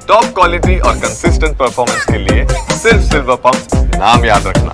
Top quality और consistent performance के लिए सिर्फ सिल्वर पंप नाम याद रखना।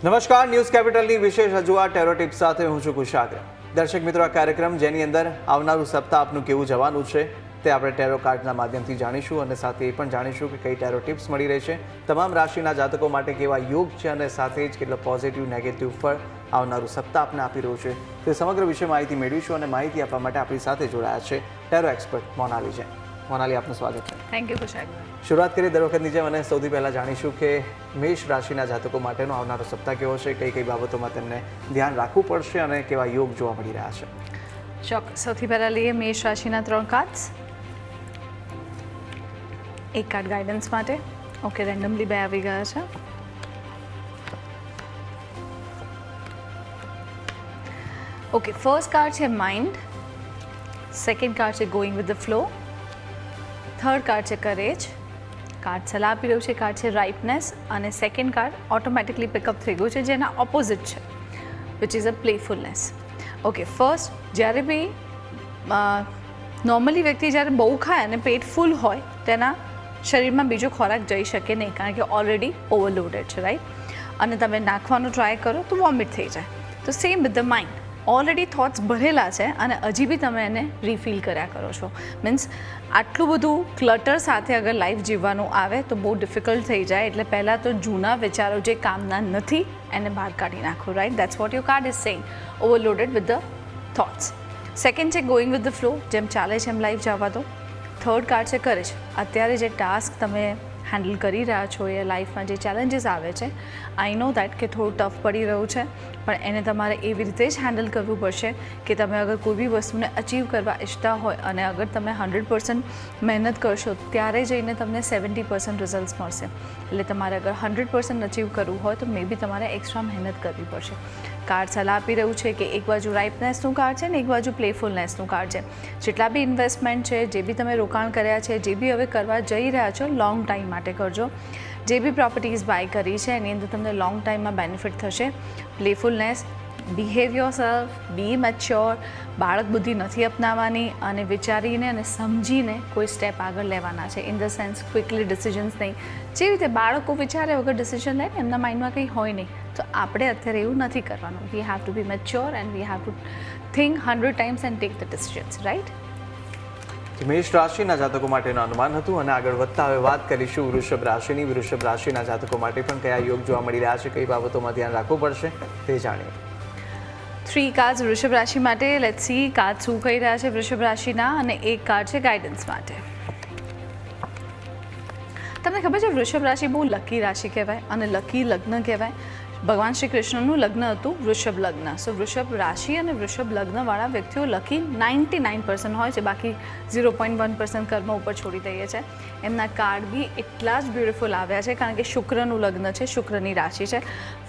નમસ્કાર, ન્યૂઝ કેપિટલની વિશેષ રજૂઆત ટેરો ટિપ્સ સાથે હું છું કુશાગ્ર. દર્શક મિત્રો, આ કાર્યક્રમ જેની અંદર આવનારું સપ્તાહ આપનું કેવું જવાનું છે તે આપણે ટેરો કાર્ડના માધ્યમથી જાણીશું અને સાથે એ પણ જાણીશું કે કઈ ટેરો ટિપ્સ મળી રહેશે, તમામ રાશિના જાતકો માટે કેવા યોગ છે અને સાથે જ કેટલો પોઝિટિવ નેગેટિવ ફળ આવનારું સપ્તાહ આપને આપી રહ્યું છે તે સમગ્ર વિશે માહિતી મેળવીશું. અને માહિતી આપવા માટે આપણી સાથે જોડાયા છે ટેરો એક્સપર્ટ મોનાલી છે. મોનાલી, આપનું સ્વાગત છે. Thank you Kushagra. શરૂઆત કરીએ દર વખતની જેમ, અને સૌથી પહેલાં જાણીશું કે મેષ રાશિના જાતકો માટેનો આવનારો સપ્તાહ કેવો છે, કઈ કઈ બાબતોમાં તેમને ધ્યાન રાખવું પડશે અને કેવા યોગ જોવા મળી રહ્યા છે. ચોક્કસ. સૌથી પહેલાં લઈએ મેષ રાશિના 3 કાર્ડ્સ. એક કાર્ડ ગાઈડન્સ માટે. ઓકે, રેન્ડમલી 2 આવી ગયા છે. ઓકે, ફર્સ્ટ કાર્ડ છે માઇન્ડ, સેકન્ડ કાર્ડ છે going with the flow, third card છે કરેજ. કાર્ડ સલાહ આપી રહ્યું છે, કાર્ડ છે રાઇપનેસ, અને સેકન્ડ કાર્ડ ઓટોમેટિકલી પિકઅપ થઈ ગયું છે જેના ઓપોઝિટ છે, which is a playfulness. Okay, first, જ્યારે બી નોર્મલી વ્યક્તિ જ્યારે બહુ ખાય અને પેટ ફૂલ હોય તેના શરીરમાં બીજો ખોરાક જઈ શકે નહીં, કારણ કે ઓલરેડી ઓવરલોડેડ છે, રાઈટ? અને તમે નાખવાનો ટ્રાય કરો તો વોમિટ થઈ જાય. તો same with the mind, already thoughts ભરેલા છે અને હજી બી તમે એને રિફિલ કર્યા કરો છો. મીન્સ આટલું બધું ક્લટર સાથે અગર લાઈફ જીવવાનું આવે તો બહુ ડિફિકલ્ટ થઈ જાય. એટલે પહેલાં તો જૂના વિચારો જે કામના નથી એને બહાર કાઢી નાખો, right? That's what your card is saying, overloaded with the thoughts. Second છે ગોઈંગ વિથ ધ ફ્લો, જેમ ચાલે છે એમ લાઈફ જવા દો. થર્ડ કાર્ડ છે કરેજ. અત્યારે જે ટાસ્ક તમે હેન્ડલ કરી રહ્યા છો એ લાઈફમાં જે ચેલેન્જીસ આવે છે, આઈ નો દેટ કે થોડું ટફ પડી રહ્યું છે, પણ એને તમારે એવી રીતે જ હેન્ડલ કરવું પડશે કે તમે અગર કોઈ બી વસ્તુને અચીવ કરવા ઈચ્છતા હોય અને અગર તમે 100% મહેનત કરશો ત્યારે જઈને તમને 70% રિઝલ્ટ મળશે. એટલે તમારે અગર 100% અચીવ કરવું હોય તો મે બી તમારે એક્સ્ટ્રા મહેનત કરવી પડશે. કાર્ડ સલાહ આપી રહ્યું છે કે એક બાજુ રાઇપનેસનું કાર્ડ છે ને એક બાજુ પ્લેફુલનેસનું કાર્ડ છે. જેટલા બી ઇન્વેસ્ટમેન્ટ છે, જે બી તમે રોકાણ કર્યા છે, જે બી હવે કરવા જઈ રહ્યા છો, લોંગ ટાઈમ માટે કરજો. જે બી પ્રોપર્ટીઝ બાય કરી છે એની અંદર તમને લોંગ ટાઈમમાં બેનિફિટ થશે. Playfulness, behave yourself, be mature, બાળક બુદ્ધિ નથી અપનાવવાની અને વિચારીને અને સમજીને કોઈ સ્ટેપ આગળ લેવાના છે. In the sense quickly decisions નહીં. જેવી રીતે બાળકો વિચારે વગર ડિસિઝન લે ને, એમના માઇન્ડમાં કંઈ હોય નહીં, તો આપણે અત્યારે એવું નથી કરવાનું. We have to be mature and we have to think 100 times and take the decisions, right? મેષ રાશિના જાતકો માટેનું અનુમાન હતું અને આગળ વધતા હવે વાત કરીશું વૃષભ રાશિની. વૃષભ રાશિના જાતકો માટે પણ કયા યોગ જોવા મળી રહ્યા છે, કઈ બાબતોમાં ધ્યાન રાખવું પડશે તે જાણીએ. 3 કાર્ડ્સ વૃષભ રાશિ માટે. લેટ્સ સી કાર્ડ શું કહી રહ્યા છે વૃષભ રાશિના, અને એક કાર્ડ છે ગાઈડન્સ માટે. તમને ખબર છે વૃષભ રાશિ બહુ લકી રાશિ કહેવાય અને લકી લગ્ન કહેવાય. ભગવાન શ્રી કૃષ્ણનું લગ્ન હતું વૃષભ લગ્ન. સો વૃષભ રાશિ અને વૃષભ લગ્નવાળા વ્યક્તિઓ લકી 99% હોય છે, બાકી 0.1% કર્મ ઉપર છોડી દઈએ છે. એમના કાર્ડ બી એટલા જ બ્યુટિફુલ આવ્યા છે કારણ કે શુક્રનું લગ્ન છે, શુક્રની રાશિ છે.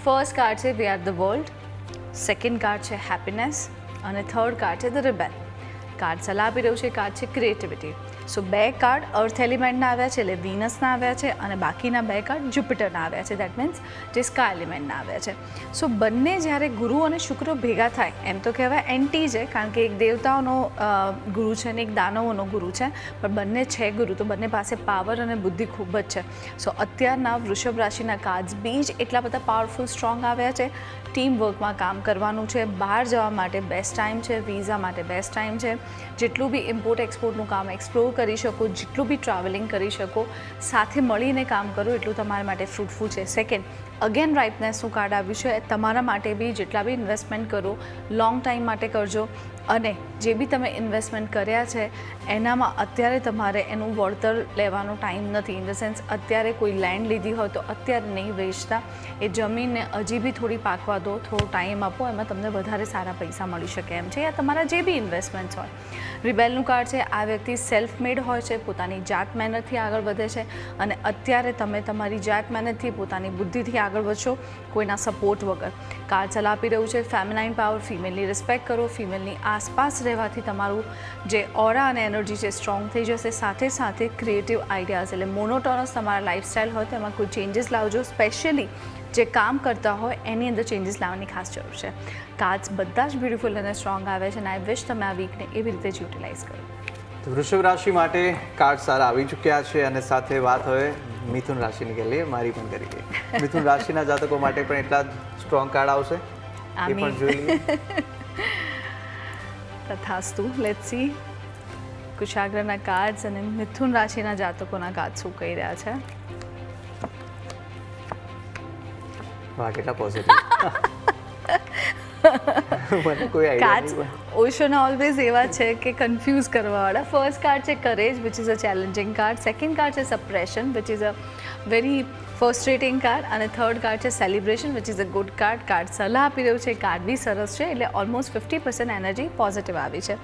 ફર્સ્ટ કાર્ડ છે we are the world, second card છે હેપીનેસ અને થર્ડ કાર્ડ છે ધ રિબેલ. કાર્ડ સલાહ આપી રહ્યું છે, કાર્ડ છે ક્રિએટિવિટી. સો 2 કાર્ડ અર્થ એલિમેન્ટના આવ્યા છે, એટલે વિનસના આવ્યા છે, અને બાકીના 2 કાર્ડ જુપિટરના આવ્યા છે, દેટ મીન્સ જે સ્કાય એલિમેન્ટના આવ્યા છે. સો બંને જ્યારે ગુરુ અને શુક્ર ભેગા થાય, એમ તો કહેવાય એન્ટી છે, કારણ કે એક દેવતાઓનો ગુરુ છે અને એક દાનવોનો ગુરુ છે, પણ બંને છે ગુરુ, તો બંને પાસે પાવર અને બુદ્ધિ ખૂબ જ છે. સો અત્યારના વૃષભ રાશિના કાર્ડ્સ બી જ એટલા બધા પાવરફુલ સ્ટ્રોંગ આવ્યા છે. ટીમ વર્કમાં કામ કરવાનું છે, બહાર જવા માટે બેસ્ટ ટાઈમ છે, વિઝા માટે બેસ્ટ ટાઈમ છે. જેટલું બી ઇમ્પોર્ટ એક્સપોર્ટનું કામ એક્સપ્લોર કરી શકો, જેટલું બી ટ્રાવેલિંગ કરી શકો, સાથે મળીને કામ કરો એટલું તમારા માટે ફ્રૂટફુલ છે. સેકન્ડ, અગેન રાઇપનેસનું કાર્ડ આવ્યું છે. તમારા માટે બી જેટલા બી ઇન્વેસ્ટમેન્ટ કરો, લોંગ ટાઈમ માટે કરજો, અને જે બી તમે ઇન્વેસ્ટમેન્ટ કર્યા છે એનામાં અત્યારે તમારે એનું વળતર લેવાનો ટાઈમ નથી. ઇન ધ સેન્સ અત્યારે કોઈ લેન્ડ લીધી હોય તો અત્યારે નહીં વેચતા, એ જમીનને હજી બી થોડી પાકવા દો, થોડો ટાઈમ આપો, એમાં તમને વધારે સારા પૈસા મળી શકે એમ છે, યા તમારા જે બી ઇન્વેસ્ટમેન્ટ્સ હોય. રિબેલનું કાર્ડ છે. આ વ્યક્તિ સેલ્ફ મેડ હોય છે, પોતાની જાત મહેનતથી આગળ વધે છે, અને અત્યારે તમે તમારી જાત મહેનતથી, પોતાની બુદ્ધિથી આગળ વધશો, કોઈના સપોર્ટ વગર. કાર્ડ સલાહ આપી રહ્યું છે ફેમિનાઇન પાવર, ફિમેલની રિસ્પેક્ટ કરો, ફિમેલની આસપાસ રહેવાથી તમારું જે ઓરા અને એનર્જી છે સ્ટ્રોંગ થઈ જશે. સાથે સાથે ક્રિએટિવ આઈડિયાઝ, એટલે મોનોટોનસ તમારા લાઇફસ્ટાઇલ હોય તો એમાં કોઈ ચેન્જીસ લાવજો. સ્પેશિયલી જે કામ કરતા હોય એની અંદર ચેન્જીસ લાવવાની ખાસ જરૂર છે. કાર્ડ્સ બધા જ બ્યુટીફુલ અને સ્ટ્રોંગ આવે છે અને આઈ વિશ તમે આ વીકને એવી રીતે જ યુટિલાઇઝ કરો. તો વૃષભ રાશિ માટે કાર્ડ સારા આવી ચૂક્યા છે અને સાથે વાત હવે મિથુન રાશિની કરી લઈએ. મારી પણ કરી લઈએ. મિથુન રાશિના જાતકો માટે પણ એટલા સ્ટ્રોંગ કાર્ડ આવશે એ પણ જોઈ લઈએ. તથાસ્તુ. લેટ્સ સી કુશાગ્રના કાર્ડ્સ અને મિથુન રાશિના જાતકોના કાર્ડ શું કહી રહ્યા છે. વાહ, કેટલા પોઝિટિવ. મને કોઈ આઈડિયા કાર્ડ્સ નહીં. ઓશોના ઓલવેઝ એવા છે કે કન્ફ્યુઝ કરવાવાળા. ફર્સ્ટ કાર્ડ છે courage, which is a challenging card. Second card છે suppression, which is a very frustrating card. અને થર્ડ કાર્ડ છે celebration, which is a good card. Card સલાહ આપી રહ્યું છે, કાર્ડ બી સરસ છે, એટલે ઓલમોસ્ટ 50% એનર્જી પોઝિટિવ આવી છે.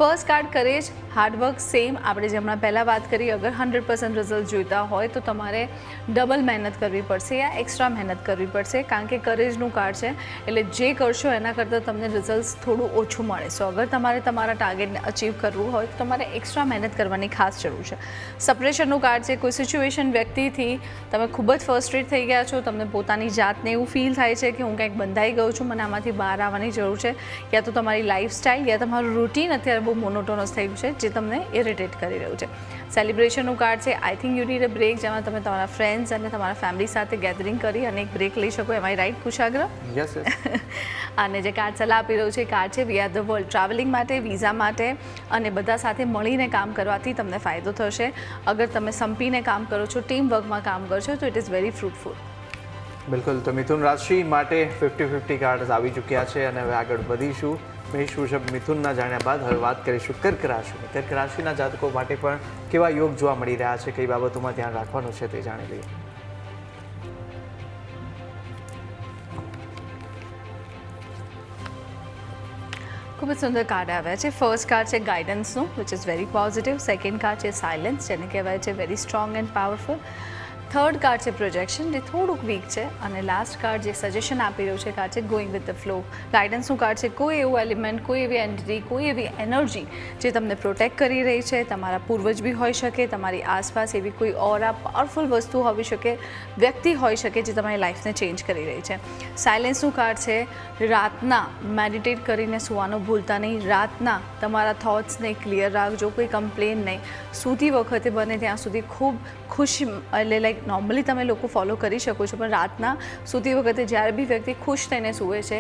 First card courage, hard work same. આપણે જે હમણાં પહેલાં વાત કરી, અગર 100% રિઝલ્ટ જોઈતા હોય તો તમારે ડબલ મહેનત કરવી પડશે યા એક્સ્ટ્રા મહેનત કરવી પડશે, કારણ કે કરેજનું કાર્ડ છે, એટલે જે કરશો એના કરતાં તમને રિઝલ્ટ થોડું ઓછું મળે. સો અગર તમારે તમારા ટાર્ગેટને અચીવ કરવું હોય તો તમારે એક્સ્ટ્રા મહેનત કરવાની ખાસ જરૂર છે. સપ્રેશનનું કાર્ડ છે, કોઈ સિચ્યુએશન વ્યક્તિથી તમે ખૂબ જ ફર્સ્ટ્રેટ થઈ ગયા છો, તમને પોતાની જાતને એવું ફીલ થાય છે કે હું કંઈક બંધાઈ ગયું છું, મને આમાંથી બહાર આવવાની જરૂર છે, યા તો તમારી લાઈફસ્ટાઈલ યા તમારું રૂટીન અત્યારે બહુ મોનોટોનસ થયું છે જે તમને ઇરિટેટ કરી રહ્યું છે. સેલિબ્રેશનનું કાર્ડ છે, I think you need a break, જેમાં તમે તમારા ફ્રેન્ડ્સ અને તમારા ફેમિલી સાથે ગેધરિંગ કરી અને એક બ્રેક લઈ શકો. Am I right Kushagra? Yes yes. અને જે કાર્ડ સલાહ આપી રહ્યું છે કાર્ડ છે we are the world. Travelling માટે, વિઝા માટે અને બધા સાથે મળીને કામ કરવાથી તમને ફાયદો થશે. અગર તમે સંપીને કામ કરો છો, ટીમ વર્કમાં કામ કરો છો તો ઇટ ઇઝ વેરી ફ્રૂટફુલ. બિલકુલ. તો મિથુન રાશિ માટે 50-50 કાર્ડ આવી ચૂક્યા છે અને હવે આગળ વધીશું. મેષ, વૃષભ, મિથુનના જાણ્યા બાદ હવે વાત કરીશું કર્ક રાશિની. કર્ક રાશિના જાતકો માટે પણ કેવા યોગ જોવા મળી રહ્યા છે, કઈ બાબતોમાં ધ્યાન રાખવાનું છે તે જાણી લઈએ. ખૂબ જ સુંદર કાર્ડ આવ્યા છે. ફર્સ્ટ કાર્ડ છે ગાઈડન્સનું, which is very positive. Second card છે સાયલન્સ, જેને કહેવાય છે very strong and powerful. Third card છે પ્રોજેક્શન, જે થોડુંક વીક છે. અને લાસ્ટ કાર્ડ જે સજેશન આપી રહ્યું છે કાર્ડ છે ગોઈંગ વિથ ધ ફ્લો. ગાઈડન્સનું કાર્ડ છે કોઈ એવું એલિમેન્ટ, કોઈ એવી એન્ટિટી, કોઈ એવી એનર્જી જે તમને પ્રોટેક્ટ કરી રહી છે. તમારા પૂર્વજ બી હોઈ શકે, તમારી આસપાસ એવી કોઈ ઓરા પાવરફુલ વસ્તુ હોવી શકે, વ્યક્તિ હોઈ શકે જે તમારી લાઈફને ચેન્જ કરી રહી છે. સાયલેન્સનું કાર્ડ છે રાતના મેડિટેટ કરીને સુવાનું ભૂલતા નહીં. રાતના તમારા થોટ્સને ક્લિયર રાખજો, કોઈ કમ્પ્લેન નહીં. સૂતી વખતે બને ત્યાં સુધી ખૂબ ખુશ, એટલે લાઈક નોર્મલી તમે લોકો ફોલો કરી શકો છો, પણ રાતના સૂતી વખતે જ્યારે બી વ્યક્તિ ખુશ થઈને સૂવે છે,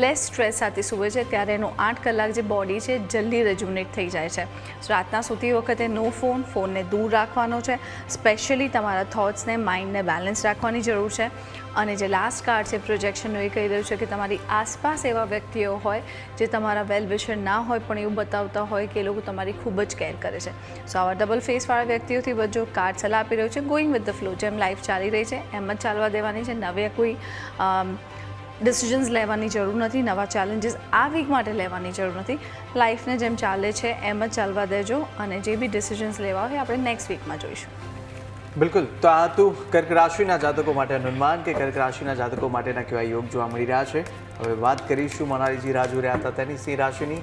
લેસ સ્ટ્રેસ સાથે સૂવે છે, ત્યારે એનું 8 કલાક જે બોડી છે જલ્દી રેજ્યુનેટ થઈ જાય છે. રાતના સૂતી વખતે નો ફોન, ફોનને દૂર રાખવાનો છે. સ્પેશિયલી તમારા થોટ્સને, માઇન્ડને બેલેન્સ રાખવાની જરૂર છે. અને જે લાસ્ટ કાર્ડ છે પ્રોજેક્શનનું, એ કહી રહ્યું છે કે તમારી આસપાસ એવા વ્યક્તિઓ હોય જે તમારા વેલ વિશર ના હોય પણ એવું બતાવતા હોય કે એ લોકો તમારી ખૂબ જ કેર કરે છે. સો આવા ડબલ ફેસવાળા વ્યક્તિઓથી બચો. કાર્ડ સલાહ આપી રહ્યું છે ગોઈંગ વિથ ધ ફ્લો. જેમ લાઈફ ચાલી રહી છે એમ જ ચાલવા દેવાની છે. નવે કોઈ ડિસિઝન્સ લેવાની જરૂર નથી, નવા ચેલેન્જીસ આ વીક માટે લેવાની જરૂર નથી. લાઈફને જેમ ચાલે છે એમ જ ચાલવા દેજો અને જે બી ડિસિઝન્સ લેવા હોય આપણે નેક્સ્ટ વીકમાં જોઈશું. બિલકુલ. તો આ હતું કર્ક રાશિના જાતકો માટે અનુમાન કે કર્ક રાશિના જાતકો માટેના કેવા યોગ જોવા મળી રહ્યા છે. હવે વાત કરીશું મનાલીજી રાહ જોઈ રહ્યા હતા તેની સિંહ રાશિની.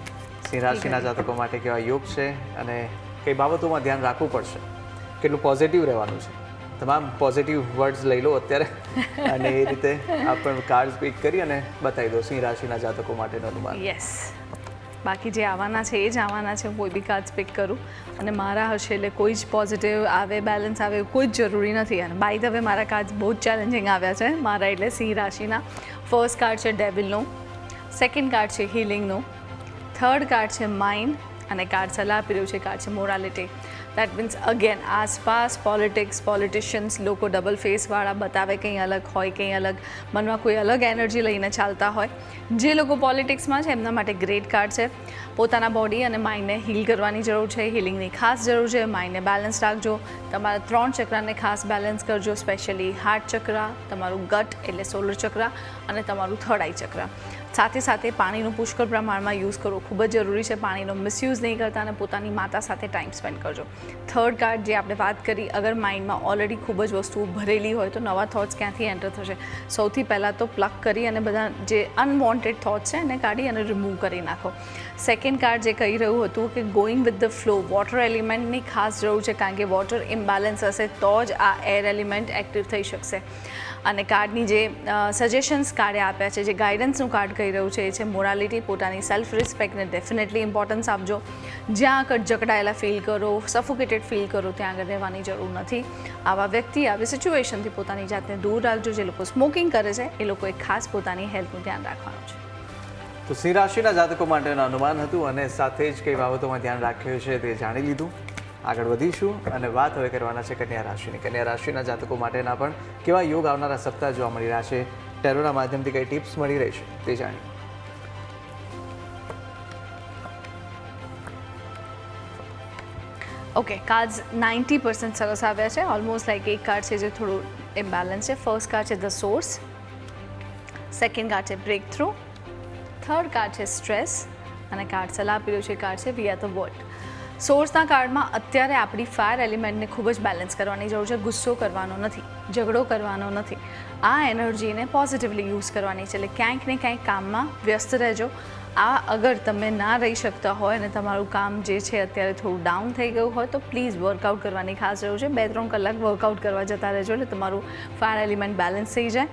સિંહ રાશિના જાતકો માટે કેવા યોગ છે અને કઈ બાબતોમાં ધ્યાન રાખવું પડશે, કેટલું પોઝિટિવ રહેવાનું છે. તમામ પોઝિટિવ વર્ડ્સ લઈ લો અત્યારે અને એ રીતે આપણે કાર્ડ સ્પીક કરી અને બતાવી દો સિંહ રાશિના જાતકો માટેનું અનુમાન. યસ, બાકી જે આવવાના છે એ જ આવવાના છે. હું કોઈ બી કાર્ડ સ્પીક કરું અને મારા હશે એટલે કોઈ જ પોઝિટિવ આવે, બેલેન્સ આવે કોઈ જ જરૂરી નથી. અને બાય ધ વે મારા કાર્ડ બહુ જ ચેલેન્જિંગ આવ્યા છે મારા, એટલે સિંહ રાશિના. ફર્સ્ટ કાર્ડ છે ડેવિલનું, સેકન્ડ કાર્ડ છે હિલિંગનું, થર્ડ કાર્ડ છે માઇન્ડ અને કાર્ડ સલાહ આપી રહ્યું છે કાર્ડ છે મોરાલિટી. દેટ મીન્સ અગેન આસપાસ પોલિટિક્સ, પોલિટિશિયન્સ, લોકો ડબલ ફેસવાળા બતાવે કંઈ અલગ હોય, કંઈ અલગ મનમાં કોઈ અલગ એનર્જી લઈને ચાલતા હોય. જે લોકો પોલિટિક્સમાં છે એમના માટે ગ્રેટ કાર્ડ છે. પોતાના બોડી અને માઇન્ડને હીલ કરવાની જરૂર છે, હિલિંગની ખાસ જરૂર છે. માઇન્ડને બેલેન્સ રાખજો, તમારા 3 ચક્રાને ખાસ બેલેન્સ કરજો, સ્પેશિયલી હાર્ટ ચક્ર, તમારું ગટ એટલે સોલર ચક્ર અને તમારું થર્ડ આઈ ચક્ર. સાથે સાથે પાણીનું પુષ્કળ પ્રમાણમાં યુઝ કરવો ખૂબ જ જરૂરી છે. પાણીનો મિસયુઝ નહીં કરતા અને પોતાની માતા સાથે ટાઈમ સ્પેન્ડ કરજો. થર્ડ કાર્ડ જે આપણે વાત કરી, અગર માઇન્ડમાં ઓલરેડી ખૂબ જ વસ્તુઓ ભરેલી હોય તો નવા થોટ્સ ક્યાંથી એન્ટર થશે. સૌથી પહેલાં તો પ્લગ કરી અને બધા જે અનવોન્ટેડ થોટ્સ છે એને કાઢી અને રિમૂવ કરી નાખો. સેકન્ડ કાર્ડ જે કહી રહ્યું હતું કે going with the flow, water એલિમેન્ટની ખાસ જરૂર છે, કારણ કે વોટર ઇમ્બેલેન્સ હશે તો જ આ એર એલિમેન્ટ એક્ટિવ થઈ શકશે. અને કાર્ડની જે સજેશન્સ કાર્ડે આપ્યા છે, જે ગાઈડન્સનું કાર્ડ કહી રહ્યું છે એ છે મોરાલિટી. પોતાની સેલ્ફ રિસ્પેક્ટને ડેફિનેટલી ઇમ્પોર્ટન્સ આપજો. જ્યાં આગળ જકડાયેલા ફીલ કરો, સફોકેટેડ ફીલ કરો, ત્યાં આગળ રહેવાની જરૂર નથી. આવા વ્યક્તિ, આવી સિચ્યુએશનથી પોતાની જાતને દૂર રાખજો. જે લોકો સ્મોકિંગ કરે છે એ લોકોએ ખાસ પોતાની હેલ્થનું ધ્યાન રાખવાનું છે. તો સિંહ રાશિના જાતકો માટેનું અનુમાન હતું અને સાથે જ કઈ બાબતોમાં ધ્યાન રાખ્યું છે તે જાણી લીધું. આગળ વધીશું અને વાત હવે કરવાના છે કન્યા રાશિની. કન્યા રાશિના જાતકો માટેના પણ કેવા યોગ આવનારા સપ્તાહ જોવા મળી રહ્યા છે, ટેરોના માધ્યમથી કઈ ટિપ્સ મળી રહી છે તે જાણીએ. ઓકે, કાર્ડ્સ 90% સરસ આવ્યા છે. ઓલમોસ્ટ લાઈક એક કાર્ડ છે જે થોડું ઇમ્બેલેન્સ છે. ફર્સ્ટ કાર્ડ છે ધ સોર્સ, સેકન્ડ કાર્ડ છે બ્રેક થ્રુ, થર્ડ કાર્ડ છે સ્ટ્રેસ અને કાર્ડ સલાહ આપી રહ્યું છે કાર્ડ છે વી આર ધ વર્લ્ડ. સોર્સના કાર્ડમાં અત્યારે આપણી ફાયર એલિમેન્ટને ખૂબ જ બેલેન્સ કરવાની જરૂર છે. ગુસ્સો કરવાનો નથી, ઝઘડો કરવાનો નથી. આ એનર્જીને પોઝિટિવલી યુઝ કરવાની છે. એટલે ક્યાંક ને ક્યાંક કામમાં વ્યસ્ત રહેજો. આ અગર તમે ના રહી શકતા હોય અને તમારું કામ જે છે અત્યારે થોડું ડાઉન થઈ ગયું હોય તો પ્લીઝ વર્કઆઉટ કરવાની ખાસ જરૂર છે. 2-3 કલાક વર્કઆઉટ કરવા જતા રહેજો એટલે તમારું ફાયર એલિમેન્ટ બેલેન્સ થઈ જાય.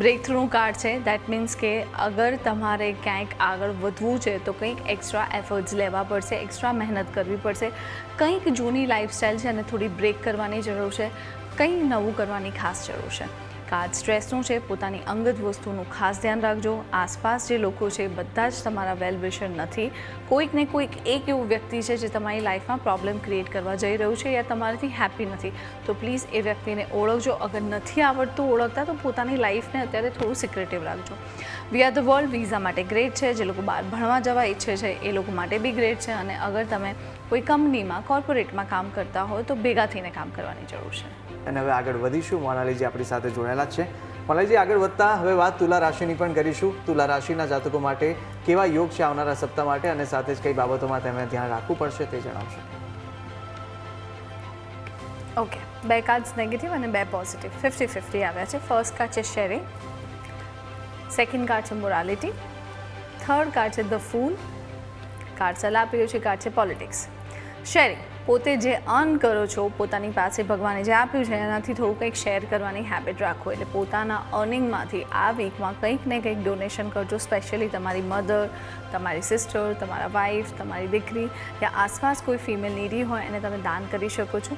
બ્રેક થ્રુનું કાર્ડ છે. દેટ મીન્સ કે અગર તમારે ક્યાંક આગળ વધવું છે તો કંઈક એક્સ્ટ્રા એફર્ટ્સ લેવા પડશે, એક્સ્ટ્રા મહેનત કરવી પડશે. કંઈક જૂની લાઈફસ્ટાઈલ છે અને થોડી બ્રેક કરવાની જરૂર છે, કંઈ નવું કરવાની ખાસ જરૂર છે. કાર્ડ સ્ટ્રેસનું છે. પોતાની અંગત વસ્તુનું ખાસ ધ્યાન રાખજો. આસપાસ જે લોકો છે બધા જ તમારા વેલ વિશર નથી. કોઈક ને કોઈક એક એવું વ્યક્તિ છે જે તમારી લાઈફમાં પ્રોબ્લેમ ક્રિએટ કરવા જઈ રહ્યું છે યા તમારાથી હેપી નથી. તો પ્લીઝ એ વ્યક્તિને ઓળખજો. અગર નથી આવડતું ઓળખતા તો પોતાની લાઈફને અત્યારે થોડું સિક્રેટિવ રાખજો. વી આર ધ વર્લ્ડ વિઝા માટે ગ્રેટ છે. જે લોકો બહાર ભણવા જવા ઈચ્છે છે એ લોકો માટે બી ગ્રેટ છે. અને અગર તમે કોઈ કંપનીમાં, કોર્પોરેટમાં કામ કરતા હોય તો ભેગા થઈને કામ કરવાની જરૂર છે. અને હવે આગળ વધીશું. મોનાલીજી આપણી સાથે જોડાયેલા છે. મોનાલીજી, આગળ વધતા હવે વાત તુલા રાશિની પણ કરીશું. તુલા રાશિના જાતકો માટે કેવા યોગ છે આવનારા સપ્તાહ માટે અને સાથે જ કઈ બાબતોમાં તેમને ધ્યાન રાખવું પડશે તે જણાવશો. ઓકે, 2 કાર્ડ્સ નેગેટિવ અને 2 પોઝિટિવ, 50-50 આવ્યા છે. ફર્સ્ટ કાર્ડ છે શેરિંગ, સેકન્ડ કાર્ડ છે મોરાલિટી, થર્ડ કાર્ડ છે ધ ફૂલ, કાર્ડ સલાહ આપી રહ્યું છે કાર્ડ છે પોલિટિક્સ. શેરિંગ, પોતે જે અર્ન કરો છો, પોતાની પાસે ભગવાને જે આપ્યું છે એનાથી થોડું કંઈક શેર કરવાની હેબિટ રાખો. એટલે પોતાના અર્નિંગમાંથી આ વીકમાં કંઈક ને કંઈક ડોનેશન કરજો. સ્પેશિયલી તમારી મધર, તમારી સિસ્ટર, તમારા વાઈફ, તમારી દીકરી યા આસપાસ કોઈ ફિમેલ નીડી હોય એને તમે દાન કરી શકો છો.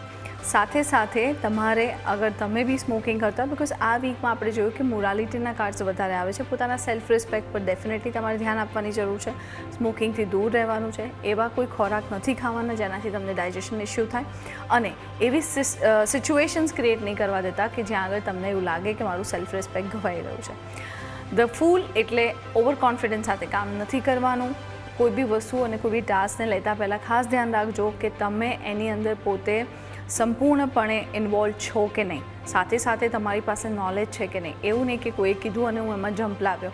સાથે સાથે તમારે અગર તમે બી સ્મોકિંગ કરતા, બિકોઝ આ વીકમાં આપણે જોયું કે મોરાલિટીના કાર્ડ્સ વધારે આવે છે. પોતાના સેલ્ફ રિસ્પેક્ટ પર ડેફિનેટલી તમારે ધ્યાન આપવાની જરૂર છે. સ્મોકિંગથી દૂર રહેવાનું છે. એવા કોઈ ખોરાક નથી ખાવાના જેનાથી તમને ડાયજેશન ઇસ્યુ થાય અને એવી સિચ્યુએશન્સ ક્રિએટ નહીં કરવા દેતા કે જ્યાં આગળ તમને એવું લાગે કે મારું સેલ્ફ રિસ્પેક્ટ ઘવાઈ રહ્યું છે. ધ ફૂલ એટલે ઓવર કોન્ફિડન્સ સાથે કામ નથી કરવાનું. કોઈ બી વસ્તુ અને કોઈ બી ટાસ્કને લેતા પહેલાં ખાસ ધ્યાન રાખજો કે તમે એની અંદર પોતે સંપૂર્ણપણે ઇન્વોલ્વ છો કે નહીં. સાથે સાથે તમારી પાસે નોલેજ છે કે નહીં. એવું નહીં કે કોઈએ કીધું અને હું એમાં જમ્પ લાવ્યો.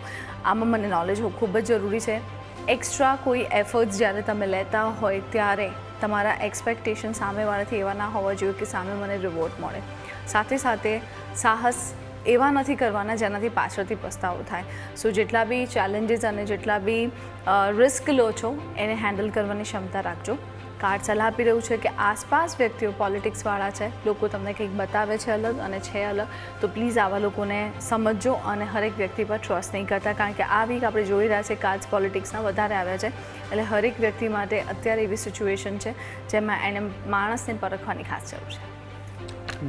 આમાં મને નોલેજ હોવું ખૂબ જ જરૂરી છે. એક્સ્ટ્રા કોઈ એફર્ટ્સ જ્યારે તમે લેતા હોય ત્યારે તમારા એક્સપેક્ટેશન સામેવાળાથી એવા ના હોવા જોઈએ કે સામે મને રિવોર્ડ મળે. સાથે સાથે સાહસ એવા નથી કરવાના જેનાથી પાછળથી પસ્તાવો થાય. સો જેટલા બી ચેલેન્જીસ અને જેટલા બી રિસ્ક લો છો એને હેન્ડલ કરવાની ક્ષમતા રાખજો. કાર્ડ સલાહ આપી રહ્યું છે કે આસપાસ વ્યક્તિઓ પોલિટિક્સવાળા છે, લોકો તમને કંઈક બતાવે છે અલગ અને છે અલગ, તો પ્લીઝ આવા લોકોને સમજજો અને હરેક વ્યક્તિ પર ટ્રસ્ટ નહીં કરતા. કારણ કે આ વીક આપણે જોઈ રહ્યા છે કાર્ડ્સ પોલિટિક્સના વધારે આવ્યા છે. એટલે હરેક વ્યક્તિ માટે અત્યારે એવી સિચ્યુએશન છે જેમાં એને માણસને પરખવાની ખાસ જરૂર છે.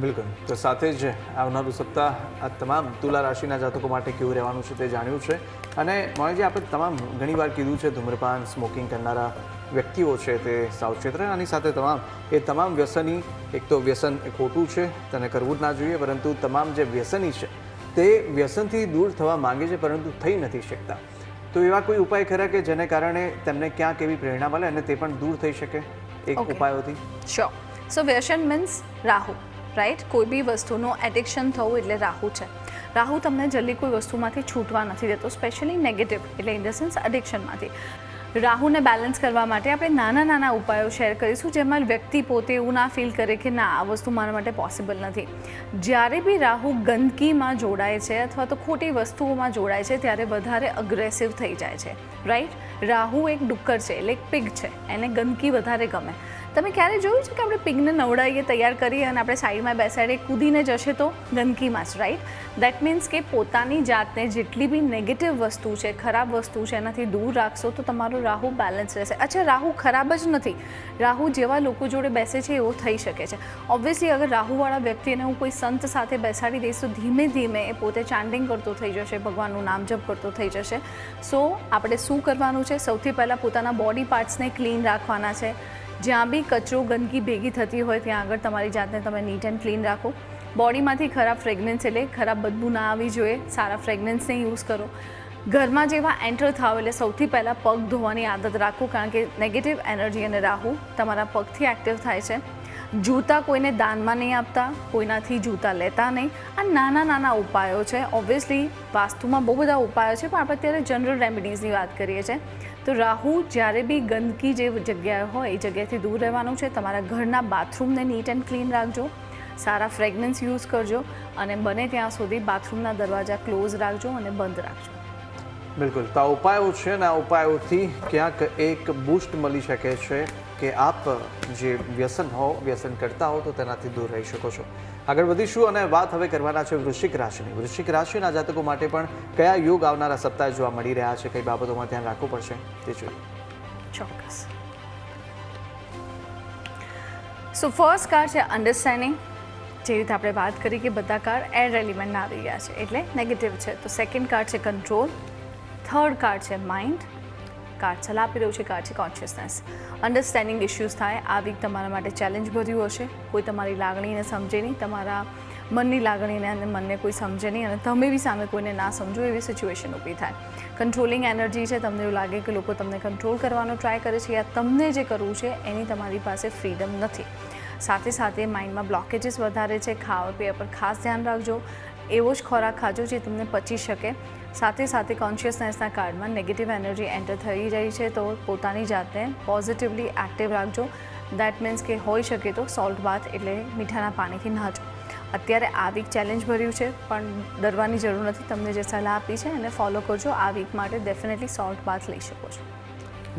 બિલકુલ. તો સાથે જ આવનારું સપ્તાહ આ તમામ તુલા રાશિના જાતકો માટે કેવું રહેવાનું છે તે જાણ્યું છે. અને મોનાજી, આપણે તમામ ઘણીવાર કીધું છે ધૂમ્રપાન, સ્મોકિંગ કરનારા વ્યક્તિઓ છે તે સાવચેત રહે. આની સાથે તમામ વ્યસની, એક તો વ્યસન એ ખોટું છે, તેને કરવું જ ના જોઈએ, પરંતુ તમામ જે વ્યસની છે તે વ્યસનથી દૂર થવા માંગે છે પરંતુ થઈ નથી શકતા. તો એવા કોઈ ઉપાય ખરા કે જેને કારણે તેમને ક્યાંક એવી પ્રેરણા મળે અને તે પણ દૂર થઈ શકે એક ઉપાયોથી? શ્યોર. સો વ્યસન મીન્સ રાહુ, રાઈટ? કોઈ બી વસ્તુનું એડિક્શન થવું એટલે રાહુ છે. રાહુ તમને જલ્દી કોઈ વસ્તુમાંથી છૂટવા નથી દેતો, સ્પેશિયલી નેગેટિવ એટલે ઇન ધ સેન્સ એડિક્શનમાંથી. રાહુને બેલેન્સ કરવા માટે આપણે નાના નાના ઉપાયો શેર કરીશું જેમાં વ્યક્તિ પોતે એવું ના ફીલ કરે કે ના આ વસ્તુ મારા માટે પોસિબલ નથી. જ્યારે બી રાહુ ગંદકીમાં જોડાય છે અથવા તો ખોટી વસ્તુઓમાં જોડાય છે ત્યારે વધારે અગ્રેસિવ થઈ જાય છે, રાઈટ? રાહુ એક ડુક્કર છે એટલે એક પિગ છે, એને ગંદકી વધારે ગમે. તમે ક્યારે જોયું છે કે આપણે પિગને નવડાવીએ તૈયાર કરીએ અને આપણે સાઈડમાં બેસાડીએ કૂદીને જશે તો ગંદકીમાં જ, રાઈટ? દેટ મીન્સ કે પોતાની જાતને જેટલી બી નેગેટિવ વસ્તુ છે, ખરાબ વસ્તુ છે, એનાથી દૂર રાખશો તો તમારો રાહુ બેલેન્સ રહેશે. અચ્છા, રાહુ ખરાબ જ નથી. રાહુ જેવા લોકો જોડે બેસે છે એવો થઈ શકે છે. ઓબ્વિયસલી અગર રાહુવાળા વ્યક્તિને હું કોઈ સંત સાથે બેસાડી દઈશ તો ધીમે ધીમે એ પોતે ચાન્ટિંગ કરતો થઈ જશે, ભગવાનનું નામ જપ કરતો થઈ જશે. સો આપણે શું કરવાનું છે? સૌથી પહેલાં પોતાના બોડી પાર્ટ્સને ક્લીન રાખવાના છે. જ્યાં બી કચરો ગંદકી ભેગી થતી હોય ત્યાં આગળ તમારી જાતને તમે નીટ એન્ડ ક્લીન રાખો. બોડીમાંથી ખરાબ ફ્રેગ્રન્સ એટલે ખરાબ બદબૂ ના આવી જોઈએ, સારા ફ્રેગ્રન્સને યુઝ કરો. ઘરમાં જેવા એન્ટર થાવ એટલે સૌથી પહેલાં પગ ધોવાની આદત રાખો, કારણ કે નેગેટિવ એનર્જી અને રાહુ તમારા પગથી એક્ટિવ થાય છે. જૂતા કોઈને દાનમાં નહીં આપતા, કોઈનાથી જૂતા લેતા નહીં. આ નાના નાના ઉપાયો છે. ઓબ્વિયસલી વાસ્તુમાં બહુ બધા ઉપાયો છે, પણ આપણે અત્યારે જનરલ રેમેડીઝની વાત કરીએ છીએ. તો રાહુ જ્યારે બી ગંદકી જે જગ્યાએ હોય એ જગ્યાએથી દૂર રહેવાનું છે. તમારા ઘરના બાથરૂમને નીટ એન્ડ ક્લીન રાખજો, સારા ફ્રેગ્રન્સ યુઝ કરજો અને બને ત્યાં સુધી બાથરૂમના દરવાજા ક્લોઝ રાખજો અને બંધ રાખજો. બિલકુલ, તો આ ઉપાયો છે અને આ ઉપાયોથી ક્યાંક એક બૂસ્ટ મળી શકે છે કે આપ જે વ્યસન કરતા હો તો તેનાથી દૂર રહી શકો છો. આગળ વધીશું અને વાત હવે કરવાના છે વૃશ્ચિક રાશિની. વૃશ્ચિક રાશિના જાતકો માટે પણ કયા યોગ આવનારા સપ્તાહે જોવા મળી રહ્યા છે, કઈ બાબતોમાં ધ્યાન રાખવું પડશે તે જોઈએ. ચોક્કસ. સો ફર્સ્ટ કાર્ડ છે અન્ડરસ્ટેન્ડિંગ. જે રીતે આપણે વાત કરી કે બધા કાર્ડ એર એલિમેન્ટના આવી ગયા છે એટલે નેગેટિવ છે. તો સેકન્ડ કાર્ડ છે કંટ્રોલ, થર્ડ કાર્ડ છે માઇન્ડ, કાર્ડ સલાહ આપી રહ્યું છે કાર્ડ છે કોન્શિયસનેસ. અન્ડરસ્ટેન્ડિંગ ઇશ્યુઝ થાય. આ વીક તમારા માટે ચેલેન્જ ભર્યું હશે. કોઈ તમારી લાગણીને સમજે નહીં, તમારા મનની લાગણીને અને મનને કોઈ સમજે નહીં અને તમે બી સામે કોઈને ના સમજો એવી સિચ્યુએશન ઊભી થાય. કંટ્રોલિંગ એનર્જી છે. તમને એવું લાગે કે લોકો તમને કંટ્રોલ કરવાનો ટ્રાય કરે છે યા તમને જે કરવું છે એની તમારી પાસે ફ્રીડમ નથી. સાથે સાથે માઇન્ડમાં બ્લોકેજીસ વધારે છે. ખાવા પીવા પર ખાસ ધ્યાન રાખજો. એવો જ ખોરાક ખાજો જે તમને પચી શકે. સાથે સાથે કોન્શિયસનેસના કાર્ડમાં નેગેટિવ એનર્જી એન્ટર થઈ રહી છે તો પોતાની જાતને પોઝિટિવલી એક્ટિવ રાખજો. દેટ મીન્સ કે હોઈ શકે તો સોલ્ટ બાથ એટલે મીઠાના પાણીથી નહાજો. અત્યારે આ વીક ચેલેન્જ ભર્યું છે પણ ડરવાની જરૂર નથી. તમને જે સલાહ આપી છે એને ફોલો કરજો. આ વીક માટે ડેફિનેટલી સોલ્ટ બાથ લઈ શકો છો.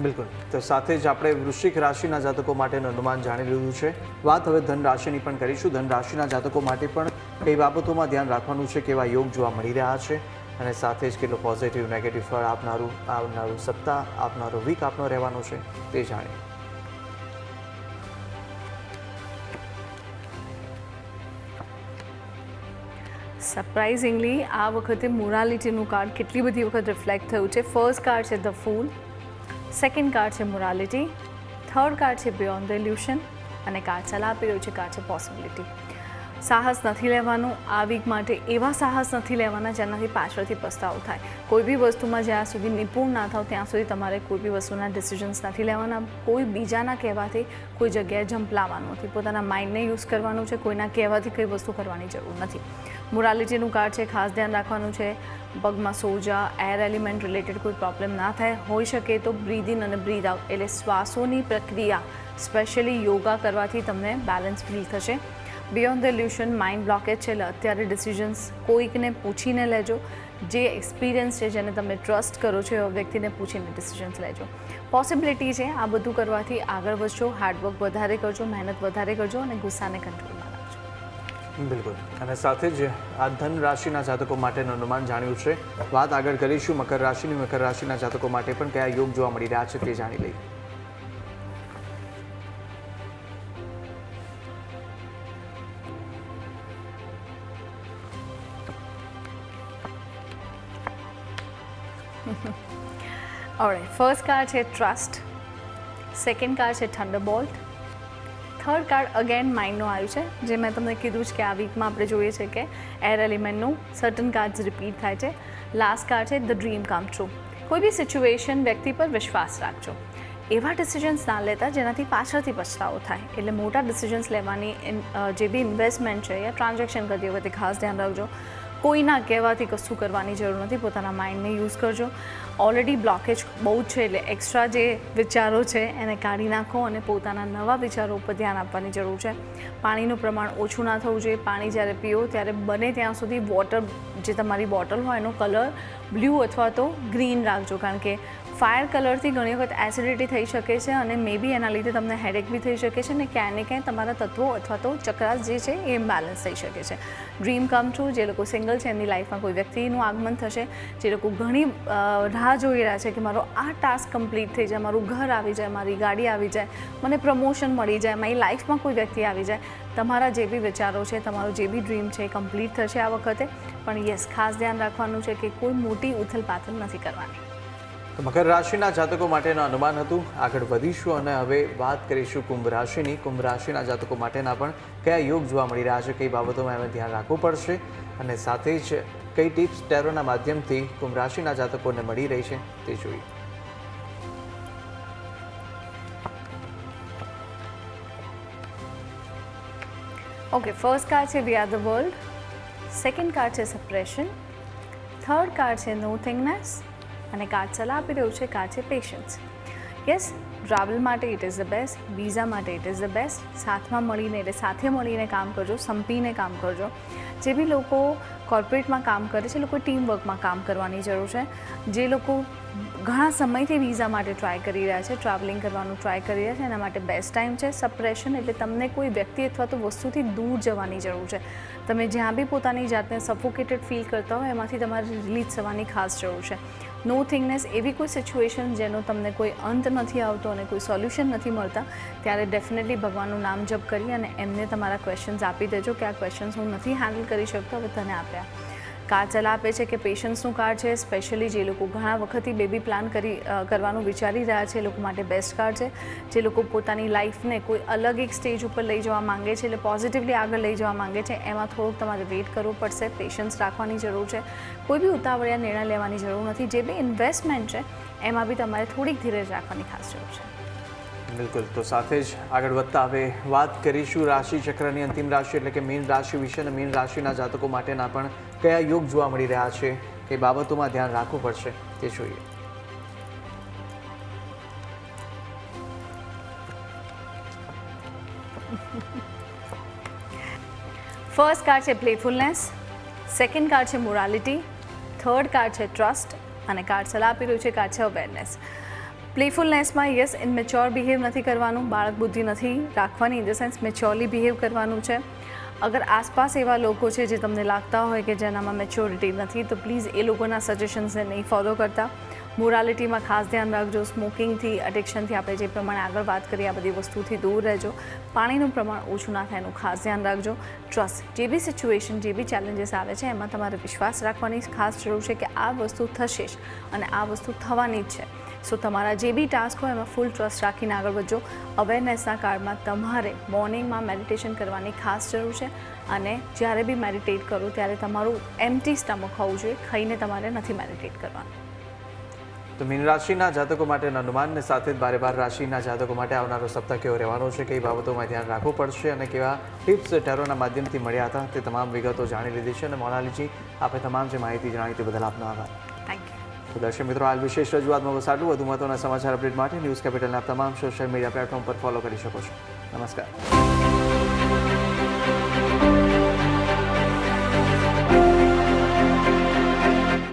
બિલકુલ, તો સાથે જ આપણે વૃશ્ચિક રાશિના જાતકો માટેનું અનુમાન જાણી લીધું છે. વાત હવે ધન રાશિની પણ કરીશું. ધન રાશિના જાતકો માટે પણ કઈ બાબતોમાં ધ્યાન રાખવાનું છે, કેવા યોગ જોવા મળી રહ્યા છે અને સાથે જ કેટલું પોઝિટિવ નેગેટિવ ફળ આવનારું સપ્તાહ આપનારો વીક આપનો રહેવાનો છે તે જાણીએ. સરપ્રાઇઝિંગલી આ વખતે મોરાલિટીનું કાર્ડ કેટલી બધી વખત રિફ્લેક્ટ થયું છે. ફર્સ્ટ કાર્ડ છે ધ ફૂલ, સેકન્ડ કાર્ડ છે મોરાલિટી, થર્ડ કાર્ડ છે બિયોન્ડ ધ ઇલ્યુશન અને કાર્ડ સલાહ આપી રહ્યું છે કાર્ડ છે પોસિબિલિટી. સાહસ નથી લેવાનું આ વીક માટે. એવા સાહસ નથી લેવાના જેનાથી પાછળથી પસ્તાવો થાય. કોઈ બી વસ્તુમાં જ્યાં સુધી નિપુણ ના થાવ ત્યાં સુધી તમારે કોઈ બી વસ્તુના ડિસિઝન્સ નથી લેવાના. કોઈ બીજાના કહેવાથી કોઈ જગ્યાએ જમ્પ લાવવાનું નથી. પોતાના માઇન્ડને યુઝ કરવાનું છે. કોઈના કહેવાથી કઈ વસ્તુ કરવાની જરૂર નથી. મોરાલિટીનું કાર્ડ છે. ખાસ ધ્યાન રાખવાનું છે પગમાં સોજા, એર એલિમેન્ટ રિલેટેડ કોઈ પ્રોબ્લેમ ના થાય. હોઈ શકે તો બ્રીથ ઇન અને બ્રીથ આઉટ એટલે શ્વાસોની પ્રક્રિયા સ્પેશિયલી યોગા કરવાથી તમને બેલેન્સ ફીલ થશે. બિયોન્ડ ધ ઇલ્યુશન માઇન્ડ બ્લોકેજ છે એટલે અત્યારે ડિસિઝન્સ કોઈકને પૂછીને લેજો. જે એક્સપિરિયન્સ છે, જેને તમે ટ્રસ્ટ કરો છો એવા વ્યક્તિને પૂછીને ડિસિઝન્સ લેજો. પોસિબિલિટી છે આ બધું કરવાથી આગળ વધશો. હાર્ડવર્ક વધારે કરજો, મહેનત વધારે કરજો અને ગુસ્સાને કંટ્રોલમાં રાખજો. બિલકુલ, અને સાથે જ આ ધન રાશિના જાતકો માટેનું અનુમાન જાણ્યું છે. વાત આગળ કરીશું મકર રાશિની. મકર રાશિના જાતકો માટે પણ કયા યોગ જોવા મળી રહ્યા છે તે જાણી લઈએ. ઓલરાઇટ, ફર્સ્ટ કાર્ડ છે ટ્રસ્ટ, સેકન્ડ કાર્ડ છે થંડરબોલ્ટ, થર્ડ કાર્ડ અગેન માઇન્ડનું આવ્યું છે. જે મેં તમને કીધું છે કે આ વીકમાં આપણે જોઈએ છે કે એર એલિમેન્ટનું સર્ટન કાર્ડ્સ રિપીટ થાય છે. લાસ્ટ કાર્ડ છે ધ ડ્રીમ કમ ટ્રુ. કોઈ બી સિચ્યુએશન વ્યક્તિ પર વિશ્વાસ રાખજો. એવા ડિસિઝન્સ ના લેતા જેનાથી પાછળથી પછતાવો થાય. એટલે મોટા ડિસિઝન્સ લેવાની જે બી ઇન્વેસ્ટમેન્ટ છે યા ટ્રાન્ઝેક્શન કરતી વખતે ખાસ ધ્યાન રાખજો. કોઈના કહેવાથી કશું કરવાની જરૂર નથી. પોતાના માઇન્ડને યુઝ કરજો. ઓલરેડી બ્લોકેજ બહુ જ છે એટલે એક્સ્ટ્રા જે વિચારો છે એને કાઢી નાખો અને પોતાના નવા વિચારો ઉપર ધ્યાન આપવાની જરૂર છે. પાણીનું પ્રમાણ ઓછું ના થવું જોઈએ. પાણી જ્યારે પીઓ ત્યારે બને ત્યાં સુધી વોટર જે તમારી બોટલ હોય એનો કલર બ્લુ અથવા તો ગ્રીન રાખજો, કારણ કે ફાયર કલરથી ઘણી વખત એસિડિટી થઈ શકે છે અને મે બી એના લીધે તમને હેડેક બી થઈ શકે છે અને ક્યાંય ને ક્યાંય તમારા તત્વો અથવા તો ચક્રાસ જે છે એ ઇમ્બેલેન્સ થઈ શકે છે. ડ્રીમ કમ ટ્રુ, જે લોકો સિંગલ છે એમની લાઈફમાં કોઈ વ્યક્તિનું આગમન થશે, જે લોકો ઘણી રાહ જોઈ રહ્યા છે કે મારો આ ટાસ્ક કમ્પ્લીટ થઈ જાય, મારું ઘર આવી જાય, મારી ગાડી આવી જાય, મને પ્રમોશન મળી જાય, મારી લાઈફમાં કોઈ વ્યક્તિ આવી જાય, તમારા જે બી વિચારો છે, તમારો જે બી ડ્રીમ છે એ કમ્પ્લીટ થશે આ વખતે. પણ યસ, ખાસ ધ્યાન રાખવાનું છે કે કોઈ મોટી ઉથલપાથલ નથી કરવાની. તો મકર રાશિના જાતકો માટેનું અનુમાન હતું. આગળ વધીશું અને હવે વાત કરીશું કુંભ રાશિની. કુંભ રાશિના જાતકો માટેના પણ કયા યોગ જોવા મળી રહ્યા છે, કઈ બાબતોમાં એમને ધ્યાન રાખવું પડશે અને સાથે જ કઈ ટિપ્સ ટેરોના માધ્યમથી કુંભ રાશિના જાતકોને મળી રહી છે તે જોઈએ. ઓકે, ફર્સ્ટ કાર્ડ છે we are the world, second card છે સપ્રેશન, થર્ડ કાર્ડ છે નોથિંગનેસ અને કાર્ડ સલાહ આપી રહ્યું છે કાર્ડ છે પેશન્સ. યસ, ટ્રાવેલ માટે it is the best, visa માટે ઇટ ઇઝ ધ બેસ્ટ. સાથમાં મળીને એટલે સાથે મળીને કામ કરજો, સંપીને કામ કરજો. જે બી લોકો કોર્પોરેટમાં કામ કરે છે એ લોકો ટીમ વર્કમાં કામ કરવાની જરૂર છે. જે લોકો ઘણા સમયથી વિઝા માટે ટ્રાય કરી રહ્યા છે, ટ્રાવેલિંગ કરવાનું ટ્રાય કરી રહ્યા છે, એના માટે બેસ્ટ ટાઈમ છે. સપ્રેશન એટલે તમને કોઈ વ્યક્તિ અથવા તો વસ્તુથી દૂર જવાની જરૂર છે. તમે જ્યાં બી પોતાની જાતને સફોકેટેડ ફીલ કરતા હોય એમાંથી તમારે રિલીઝ થવાની ખાસ જરૂર છે. નો થિંગનેસ, એવી કોઈ સિચ્યુએશન જેનો તમને કોઈ અંત નથી આવતો અને કોઈ સોલ્યુશન નથી મળતા, ત્યારે ડેફિનેટલી ભગવાનનું નામ જપ કરી અને એમને તમારા ક્વેશ્ચન્સ આપી દેજો કે આ ક્વેશ્ચન્સ હું નથી હેન્ડલ કરી શકતો, હવે તને આપ્યા. કાર્ડ સલાહ આપે છે કે પેશન્સનું કાર્ડ છે. સ્પેશિયલી જે લોકો ઘણા વખતથી બેબી પ્લાન કરવાનું વિચારી રહ્યા છે એ લોકો માટે બેસ્ટ કાર્ડ છે. જે લોકો પોતાની લાઈફને કોઈ અલગ એક સ્ટેજ ઉપર લઈ જવા માંગે છે, એટલે પોઝિટિવલી આગળ લઈ જવા માંગે છે, એમાં થોડુંક તમારે વેઇટ કરવું પડશે, પેશન્સ રાખવાની જરૂર છે. કોઈ બી ઉતાવળિયા નિર્ણય લેવાની જરૂર નથી. જે બી ઇન્વેસ્ટમેન્ટ છે એમાં બી તમારે થોડીક ધીરજ રાખવાની ખાસ જરૂર છે. બિલકુલ. તો સાથે જ આગળ વધતા હવે વાત કરીશું રાશિ ચક્રની અંતિમ રાશિ એટલે કે મીન રાશિ વિશે. અને મીન રાશિના જાતકો માટેના પણ કયા યોગ જોવા મળી રહ્યા છે, કઈ બાબતોમાં ધ્યાન રાખવું પડશે તે જોઈએ. ફર્સ્ટ કાર્ડ છે પ્લેફુલનેસ, સેકન્ડ કાર્ડ છે મોરાલિટી, થર્ડ કાર્ડ છે ટ્રસ્ટ અને કાર્ડ સલાહ આપી રહ્યું છે કાર્ડ છે અવેરનેસ. પ્લેફુલનેસમાં યસ, ઇનમેચ્યોર બિહેવ નથી કરવાનું, બાળક બુદ્ધિ નથી રાખવાની, ઇન ધ સેન્સ મેચ્યોરલી બિહેવ કરવાનું છે. અગર આસપાસ એવા લોકો છે જે તમને લાગતા હોય કે જેનામાં મેચ્યોરિટી નથી, તો પ્લીઝ એ લોકોના સજેશન્સને નહીં ફોલો કરતા. મોરાલિટીમાં ખાસ ધ્યાન રાખજો. સ્મોકિંગથી, એડિક્શનથી, આપણે જે પ્રમાણે આગળ વાત કરીએ આ બધી વસ્તુથી દૂર રહેજો. પાણીનું પ્રમાણ ઓછું ના થાય એનું ખાસ ધ્યાન રાખજો. ટ્રસ્ટ, જે બી સિચ્યુએશન, જે બી ચેલેન્જીસ આવે છે એમાં તમારે વિશ્વાસ રાખવાની ખાસ જરૂર છે કે આ વસ્તુ થશે જ અને આ વસ્તુ થવાની જ છે. સો તમારા જે બી ટાસ્ક હોય એમાં ફૂલ ટ્રસ્ટ રાખીને આગળ વધજો. અવેરનેસના કાર્ડમાં તમારે મોર્નિંગમાં મેડિટેશન કરવાની ખાસ જરૂર છે અને જ્યારે બી મેડિટેટ કરો ત્યારે તમારું એમ્પ્ટી સ્ટમક હોવું જોઈએ, ખાઈને તમારે નથી મેડિટેટ કરવાનું. તો મીન રાશિના જાતકો માટેના અનુમાનને સાથે જ 12 રાશિના જાતકો માટે આવનારો સપ્તાહ કેવો રહેવાનો છે, કઈ બાબતોમાં ધ્યાન રાખવું પડશે અને કેવા ટિપ્સ ટેરોના માધ્યમથી મળ્યા હતા તે તમામ વિગતો જાણી લીધી છે. અને મોનાલીજી, આપણે તમામ જે માહિતી જણાવી તે બદલ આપનો આભાર. Thank you. તો દર્શક મિત્રો, હાલ વિશેષ રજૂઆતમાં બસ આટલું. વધુ મહત્વના સમાચાર અપડેટ માટે ન્યૂઝ કેપિટલના તમામ સોશિયલ મીડિયા પ્લેટફોર્મ પર ફોલો કરી શકો છો. નમસ્કાર.